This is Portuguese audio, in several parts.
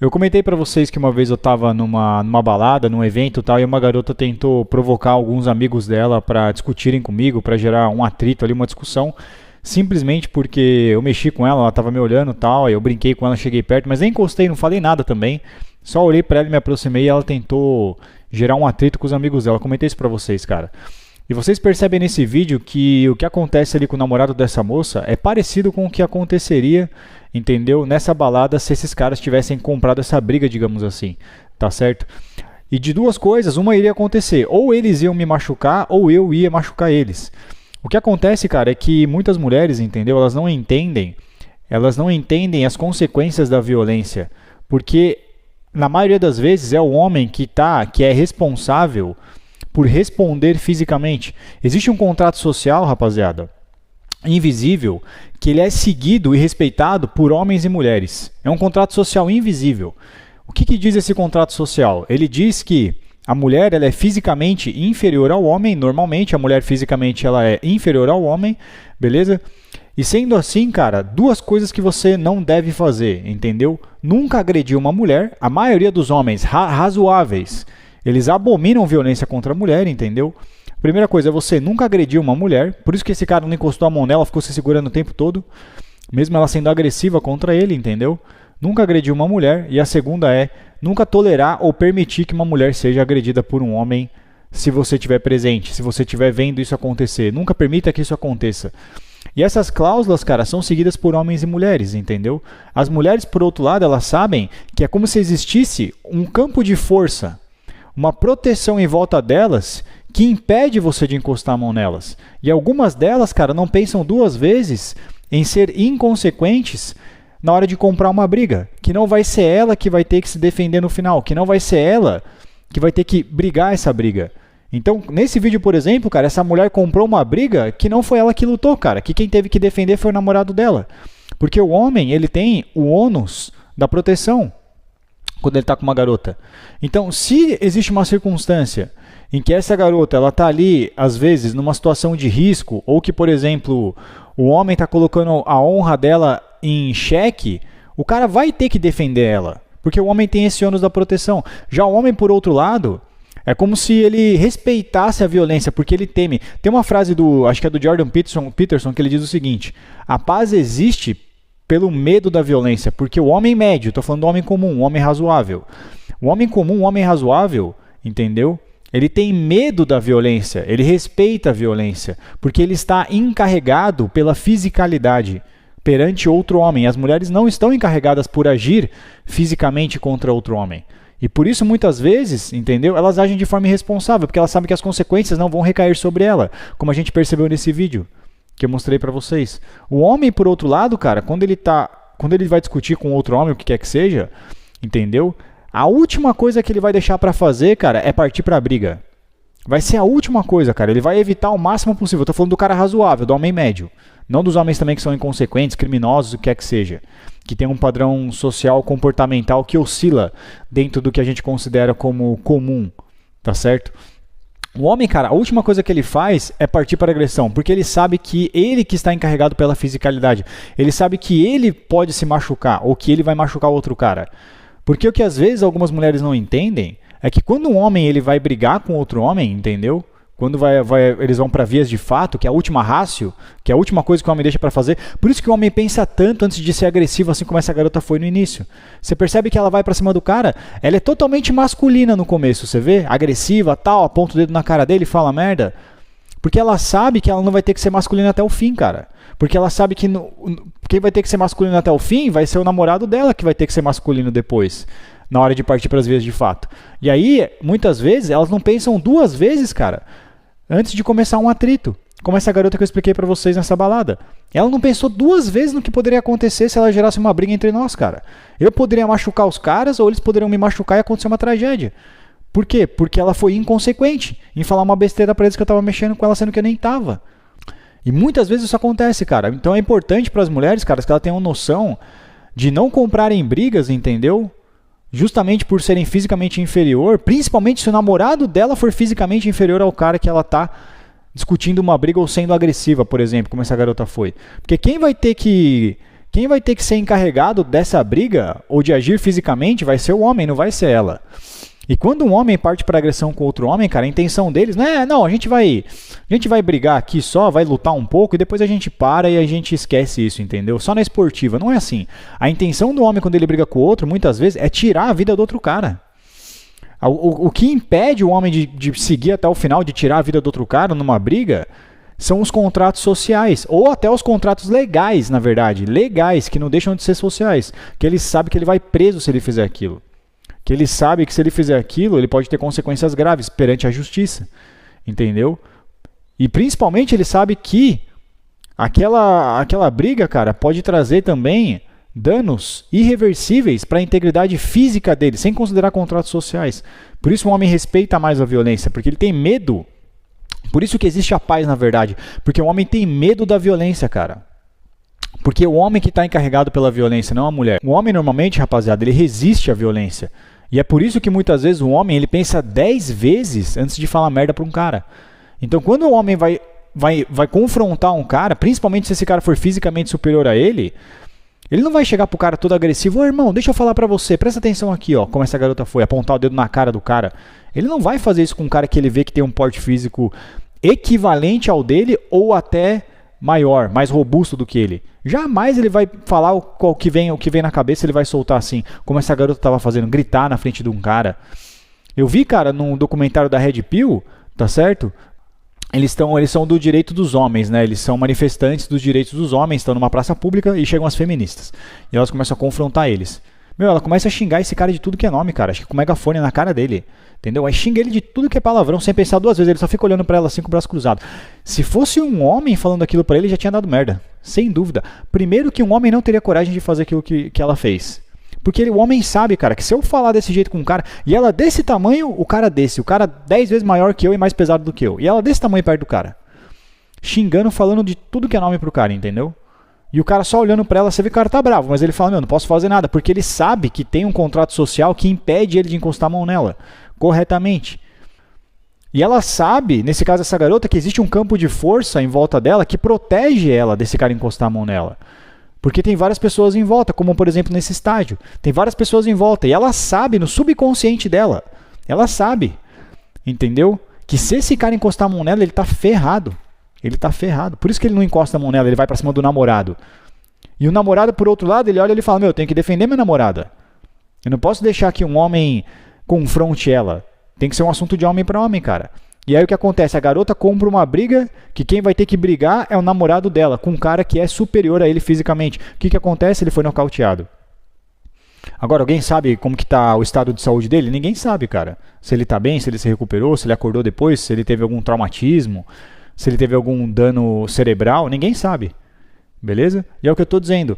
Eu comentei pra vocês que uma vez eu tava numa balada, num evento e tal, e uma garota tentou provocar alguns amigos dela pra discutirem comigo, pra gerar um atrito ali, uma discussão, simplesmente porque eu mexi com ela tava me olhando e tal, aí eu brinquei com ela, cheguei perto, mas nem encostei, não falei nada também, só olhei pra ela e me aproximei e ela tentou gerar um atrito com os amigos dela. Eu comentei isso pra vocês, cara. E vocês percebem nesse vídeo que o que acontece ali com o namorado dessa moça é parecido com o que aconteceria, entendeu? Nessa balada se esses caras tivessem comprado essa briga, digamos assim, tá certo? E de duas coisas, uma iria acontecer, ou eles iam me machucar, ou eu ia machucar eles. O que acontece, cara, é que muitas mulheres, entendeu? Elas não entendem as consequências da violência, porque na maioria das vezes é o homem que é responsável por responder fisicamente. Existe um contrato social, rapaziada, invisível, que ele é seguido e respeitado por homens e mulheres. É um contrato social invisível. O que diz esse contrato social? Ele diz que a mulher ela é fisicamente inferior ao homem, normalmente a mulher fisicamente ela é inferior ao homem, beleza? E sendo assim, cara, duas coisas que você não deve fazer, entendeu? Nunca agredir uma mulher. A maioria dos homens razoáveis, eles abominam violência contra a mulher, entendeu? A primeira coisa é você nunca agredir uma mulher, por isso que esse cara não encostou a mão nela, ficou se segurando o tempo todo, mesmo ela sendo agressiva contra ele, entendeu? Nunca agredir uma mulher. E a segunda é nunca tolerar ou permitir que uma mulher seja agredida por um homem se você estiver presente, se você estiver vendo isso acontecer. Nunca permita que isso aconteça. E essas cláusulas, cara, são seguidas por homens e mulheres, entendeu? As mulheres, por outro lado, elas sabem que é como se existisse um campo de força, uma proteção em volta delas que impede você de encostar a mão nelas. E algumas delas, cara, não pensam duas vezes em ser inconsequentes na hora de comprar uma briga. Que não vai ser ela que vai ter que se defender no final. Que não vai ser ela que vai ter que brigar essa briga. Então, nesse vídeo, por exemplo, cara, essa mulher comprou uma briga que não foi ela que lutou, cara. Que quem teve que defender foi o namorado dela. Porque o homem, ele tem o ônus da proteção quando ele está com uma garota. Então, se existe uma circunstância em que essa garota ela está ali, às vezes, numa situação de risco, ou que, por exemplo, o homem está colocando a honra dela em xeque, o cara vai ter que defender ela, porque o homem tem esse ônus da proteção. Já o homem, por outro lado, é como se ele respeitasse a violência, porque ele teme. Tem uma frase acho que é do Jordan Peterson, que ele diz o seguinte: a paz existe pelo medo da violência, porque o homem médio, estou falando do homem comum, um homem razoável. O homem comum, um homem razoável, entendeu? Ele tem medo da violência, ele respeita a violência, porque ele está encarregado pela fisicalidade perante outro homem. As mulheres não estão encarregadas por agir fisicamente contra outro homem. E por isso, muitas vezes, entendeu? Elas agem de forma irresponsável, porque elas sabem que as consequências não vão recair sobre ela, como a gente percebeu nesse vídeo que eu mostrei pra vocês. O homem, por outro lado, cara, quando ele vai discutir com outro homem, o que quer que seja, entendeu? A última coisa que ele vai deixar pra fazer, cara, é partir pra briga. Vai ser a última coisa, cara. Ele vai evitar o máximo possível. Eu tô falando do cara razoável, do homem médio. Não dos homens também que são inconsequentes, criminosos, o que quer que seja. Que tem um padrão social, comportamental que oscila dentro do que a gente considera como comum, tá certo? O homem, cara, a última coisa que ele faz é partir para a agressão, porque ele sabe que ele que está encarregado pela fisicalidade. Ele sabe que ele pode se machucar, ou que ele vai machucar outro cara. Porque o que às vezes algumas mulheres não entendem é que quando um homem ele vai brigar com outro homem, entendeu? Quando eles vão para vias de fato, que é a última ratio, que é a última coisa que o homem deixa para fazer. Por isso que o homem pensa tanto antes de ser agressivo, assim como essa garota foi no início. Você percebe que ela vai para cima do cara, ela é totalmente masculina no começo, você vê? Agressiva, tal, aponta o dedo na cara dele e fala merda. Porque ela sabe que ela não vai ter que ser masculina até o fim, cara. Porque ela sabe que quem vai ter que ser masculino até o fim vai ser o namorado dela que vai ter que ser masculino depois, na hora de partir para as vias de fato. E aí, muitas vezes, elas não pensam duas vezes, cara, antes de começar um atrito. Como essa garota que eu expliquei pra vocês nessa balada. Ela não pensou duas vezes no que poderia acontecer se ela gerasse uma briga entre nós, cara. Eu poderia machucar os caras ou eles poderiam me machucar e acontecer uma tragédia. Por quê? Porque ela foi inconsequente em falar uma besteira pra eles que eu tava mexendo com ela sendo que eu nem tava. E muitas vezes isso acontece, cara. Então é importante para as mulheres, cara, que elas tenham noção de não comprarem brigas, entendeu? Justamente por serem fisicamente inferior, principalmente se o namorado dela for fisicamente inferior ao cara que ela tá discutindo uma briga ou sendo agressiva, por exemplo, como essa garota foi. Porque quem vai ter que Quem vai ter que ser encarregado dessa briga ou de agir fisicamente vai ser o homem, não vai ser ela. E quando um homem parte para agressão com outro homem, cara, a intenção deles não é, não, a gente vai brigar aqui só, vai lutar um pouco e depois a gente para e a gente esquece isso, entendeu? Só na esportiva, não é assim. A intenção do homem quando ele briga com o outro, muitas vezes, é tirar a vida do outro cara. O que impede o homem de seguir até o final, de tirar a vida do outro cara numa briga, são os contratos sociais, ou até os contratos legais, na verdade, legais, que não deixam de ser sociais, que ele sabe que ele vai preso se ele fizer aquilo. Que ele sabe que se ele fizer aquilo, ele pode ter consequências graves perante a justiça, entendeu? E principalmente ele sabe que aquela briga, cara, pode trazer também danos irreversíveis para a integridade física dele, sem considerar contratos sociais. Por isso o homem respeita mais a violência, porque ele tem medo. Por isso que existe a paz, na verdade, porque o homem tem medo da violência, cara. Porque o homem que está encarregado pela violência, não a mulher. O homem normalmente, rapaziada, ele resiste à violência. E é por isso que muitas vezes o homem ele pensa 10 vezes antes de falar merda para um cara. Então quando o homem vai confrontar um cara, principalmente se esse cara for fisicamente superior a ele não vai chegar pro cara todo agressivo, ô irmão, deixa eu falar pra você, presta atenção aqui, ó, como essa garota foi, apontar o dedo na cara do cara. Ele não vai fazer isso com um cara que ele vê que tem um porte físico equivalente ao dele ou até maior, mais robusto do que ele. Jamais ele vai falar o que vem na cabeça, ele vai soltar assim, como essa garota estava fazendo, gritar na frente de um cara. Eu vi, cara, num documentário da Red Pill, tá certo? Eles são do direito dos homens, né? Eles são manifestantes dos direitos dos homens, estão numa praça pública e chegam as feministas. E elas começam a confrontar eles. Meu, ela começa a xingar esse cara de tudo que é nome, cara. Acho que com o megafone na cara dele. Entendeu? Aí xinga ele de tudo que é palavrão, sem pensar duas vezes. Ele só fica olhando pra ela assim com o braço cruzado. Se fosse um homem falando aquilo pra ele, já tinha dado merda. Sem dúvida. Primeiro que um homem não teria coragem de fazer aquilo que ela fez. Porque o homem sabe, cara, que se eu falar desse jeito com um cara, e ela desse tamanho, o cara 10 vezes maior que eu e mais pesado do que eu. E ela desse tamanho perto do cara. Xingando, falando de tudo que é nome pro cara, entendeu? E o cara só olhando pra ela, você vê que o cara tá bravo, mas ele fala, meu, não posso fazer nada, porque ele sabe que tem um contrato social que impede ele de encostar a mão nela, corretamente. E ela sabe, nesse caso essa garota, que existe um campo de força em volta dela que protege ela desse cara encostar a mão nela. Porque tem várias pessoas em volta, como por exemplo nesse estádio. Tem várias pessoas em volta e ela sabe, no subconsciente dela, ela sabe, entendeu? Que se esse cara encostar a mão nela, ele tá ferrado. Ele tá ferrado. Por isso que ele não encosta a mão nela, ele vai pra cima do namorado. E o namorado, por outro lado, ele olha e ele fala, meu, eu tenho que defender minha namorada. Eu não posso deixar que um homem confronte ela. Tem que ser um assunto de homem para homem, cara. E aí o que acontece? A garota compra uma briga que quem vai ter que brigar é o namorado dela, com um cara que é superior a ele fisicamente. O que acontece? Ele foi nocauteado. Agora, alguém sabe como que tá o estado de saúde dele? Ninguém sabe, cara. Se ele tá bem, se ele se recuperou, se ele acordou depois, se ele teve algum traumatismo, se ele teve algum dano cerebral, ninguém sabe. Beleza? E é o que eu tô dizendo.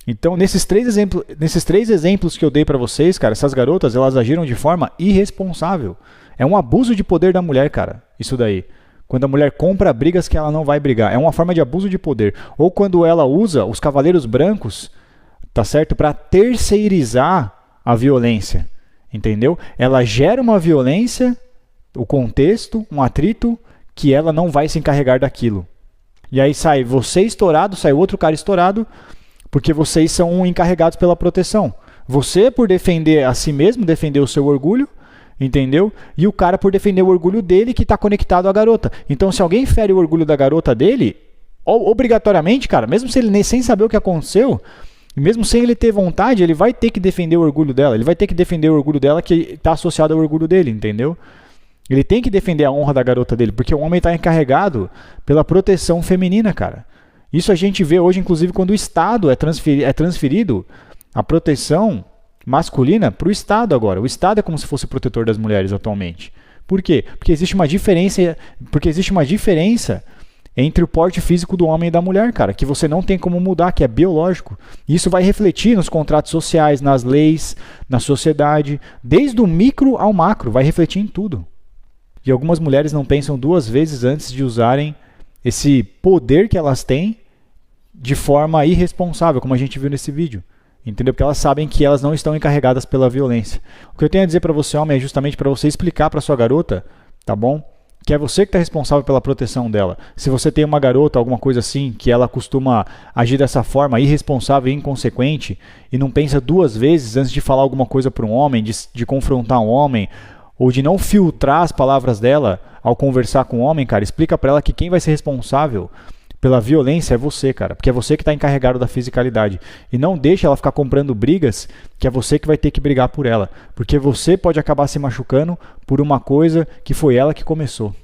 Então, nesses três exemplos que eu dei para vocês, cara, essas garotas, elas agiram de forma irresponsável. É um abuso de poder da mulher, cara, isso daí. Quando a mulher compra brigas que ela não vai brigar. É uma forma de abuso de poder. Ou quando ela usa os cavaleiros brancos, tá certo? Para terceirizar a violência. Entendeu? Ela gera uma violência, o contexto, um atrito, que ela não vai se encarregar daquilo. E aí sai você estourado, sai outro cara estourado, porque vocês são encarregados pela proteção. Você, por defender a si mesmo, defender o seu orgulho, entendeu? E o cara por defender o orgulho dele que está conectado à garota. Então, se alguém fere o orgulho da garota dele, obrigatoriamente, cara, mesmo se ele nem sem saber o que aconteceu, e mesmo sem ele ter vontade, ele vai ter que defender o orgulho dela. Ele vai ter que defender o orgulho dela que está associado ao orgulho dele, entendeu? Ele tem que defender a honra da garota dele, porque o homem está encarregado pela proteção feminina, cara. Isso a gente vê hoje, inclusive, quando o Estado é transferido a proteção masculina para o Estado agora. O Estado é como se fosse o protetor das mulheres atualmente. Por quê? Porque existe uma diferença entre o porte físico do homem e da mulher, cara, que você não tem como mudar, que é biológico. E isso vai refletir nos contratos sociais, nas leis, na sociedade, desde o micro ao macro, vai refletir em tudo. E algumas mulheres não pensam duas vezes antes de usarem esse poder que elas têm de forma irresponsável, como a gente viu nesse vídeo. Entendeu? Porque elas sabem que elas não estão encarregadas pela violência. O que eu tenho a dizer para você, homem, é justamente para você explicar para sua garota, tá bom? que é você que está responsável pela proteção dela. Se você tem uma garota, alguma coisa assim, que ela costuma agir dessa forma, irresponsável e inconsequente, e não pensa duas vezes antes de falar alguma coisa para um homem, de confrontar um homem, ou de não filtrar as palavras dela ao conversar com um homem, cara, explica para ela que quem vai ser responsável pela violência é você, cara, porque é você que está encarregado da fisicalidade. E não deixa ela ficar comprando brigas, que é você que vai ter que brigar por ela, porque você pode acabar se machucando por uma coisa que foi ela que começou.